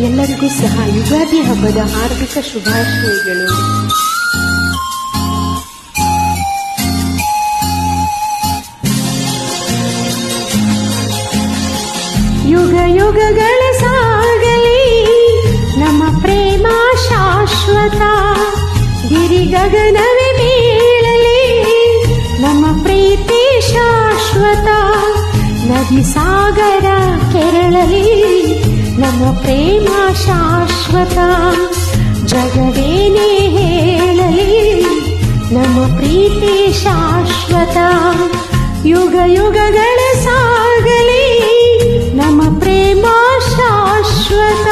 ಎಲ್ಲರಿಗೂ ಸಹ ಯುಗಾದಿ ಹಬ್ಬದ ಹಾರ್ದಿಕ ಶುಭಾಶಯಗಳು. ಯುಗ ಯುಗಗಳ ಸಾಗಲಿ ನಮ್ಮ ಪ್ರೇಮ ಶಾಶ್ವತ, ಗಿರಿ ಗಗನವೇ ಬೀಳಲಿ ನಮ್ಮ ಪ್ರೀತಿ ಶಾಶ್ವತ, ನದಿ ಸಾಗರ ಕೆರಳಲಿ ನಮ್ಮ ಪ್ರೇಮ ಶಾಶ್ವತ, ಜಗವೇನೇ ಹೇಳಲಿ ನಮ್ಮ ಪ್ರೀತಿ ಶಾಶ್ವತ, ಯುಗ ಯುಗಗಳ ಸಾಗಲಿ ನಮ್ಮ ಪ್ರೇಮ ಶಾಶ್ವತ.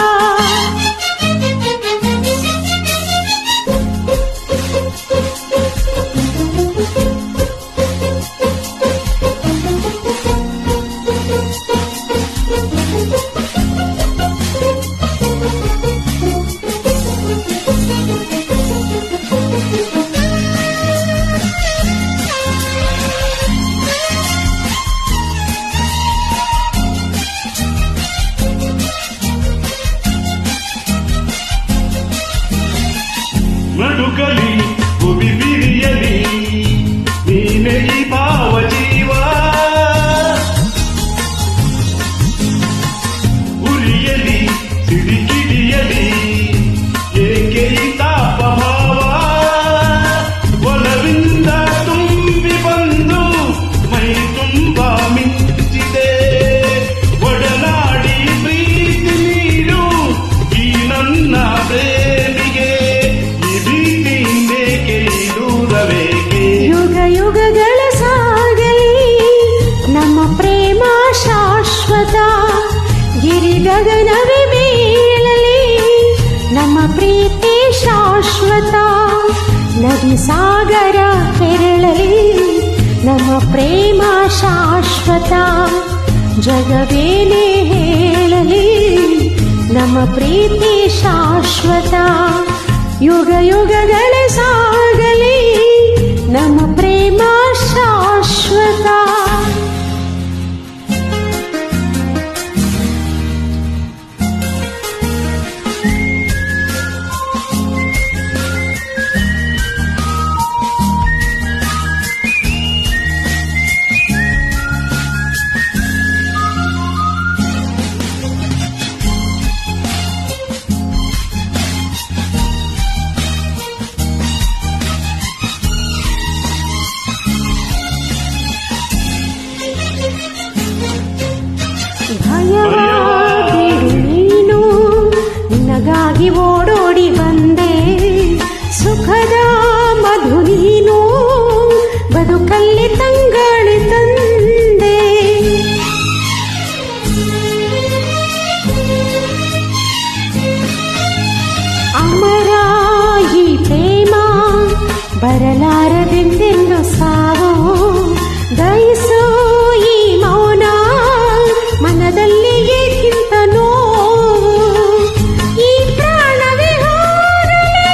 ನಡುಕಲಿ ಭೂಮಿ ಬಿರಿಯಲಿ ನೀನೆ ಈ ಭಾವ ಜೀವ, ಉರಿಯಲಿ ಸಿಡಿಕಿಡಿಯಲಿ ಏಕೆ ಈ ತಾಪ ಭಾವ, ಒಲವಿಂದ ತುಂಬಿ ಬಂದು ಮೈ ತುಂಬ ಮಿಂಚಿದೆ, ಒಡನಾಡಿ ಪ್ರೀತಿ ನೀಡು ಈ ನನ್ನ ಪ್ರೇಮಿಗೆ, ಯುಗ ಯುಗಗಳ ಸಾಗಲಿ ನಮ್ಮ ಪ್ರೇಮ ಶಾಶ್ವತ, ಗಿರಿ ಗಗನವೇ ಬೀಳಲಿ ನಮ್ಮ ಪ್ರೀತಿ ಶಾಶ್ವತ, ನದಿ ಸಾಗರ ಕೆರಳಲಿ ನಮ್ಮ ಪ್ರೇಮ ಶಾಶ್ವತ, ಜಗವೇನೇ ಹೇಳಲಿ ನಮ್ಮ ಪ್ರೀತಿ ಶಾಶ್ವತ, ಯುಗ ಯುಗಗಳ ಸಾಗಲಿ ನಮ್ಮ ಪ್ರೇಮ ಶಾಶ್ವತ. ಭಯವಾದಿರು ನೀನು, ನಿನಗಾಗಿ ಓಡೋಡಿ ಬಂದೆ, ಸುಖದ ಮಧು ನೀನು, ಬದುಕಲ್ಲಿ ತಂಗಾಳಿ ತಂದೆ, ಅಮರ ಈ ಪ್ರೇಮ ಬರಲಾರದೆಂದೆಂದು ಸಾವು, ದಯಿಸೋ ಈ ಮೌನ ಮನದಲ್ಲಿ ಏಕಿಂತ ನೋವು, ಈ ಪ್ರಾಣವೇ ಹೋಗಲಿ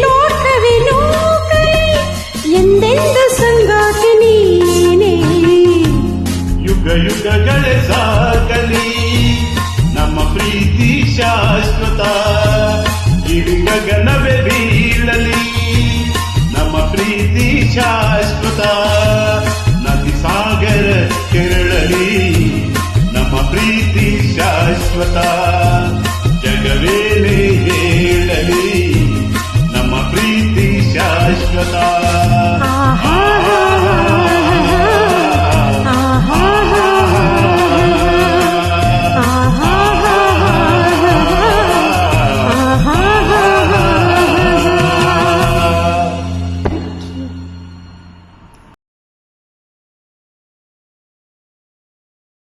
ಲೋಕವೇ ನೂಕಲಿ ಎಂದೆಂದು ಸಂಗಾತಿ ನೀನೇ, ಯುಗ ಯುಗಗಳ ಸಾಗಲಿ ನಮ್ಮ ಪ್ರೀತಿ ಶಾಶ್ವತ, ಗಿರಿ ಗಗನವೇ ಬೀಳಲಿ ನಮ್ಮ ಪ್ರೀತಿ ಶಾಶ್ವತ, ನದಿ ಸಾಗರ ಕೆರಳಲಿ ನಮ್ಮ ಪ್ರೀತಿ ಶಾಶ್ವತ, ಜಗವೇನೇ ಹೇಳಲಿ ನಮ್ಮ ಪ್ರೀತಿ ಶಾಶ್ವತ.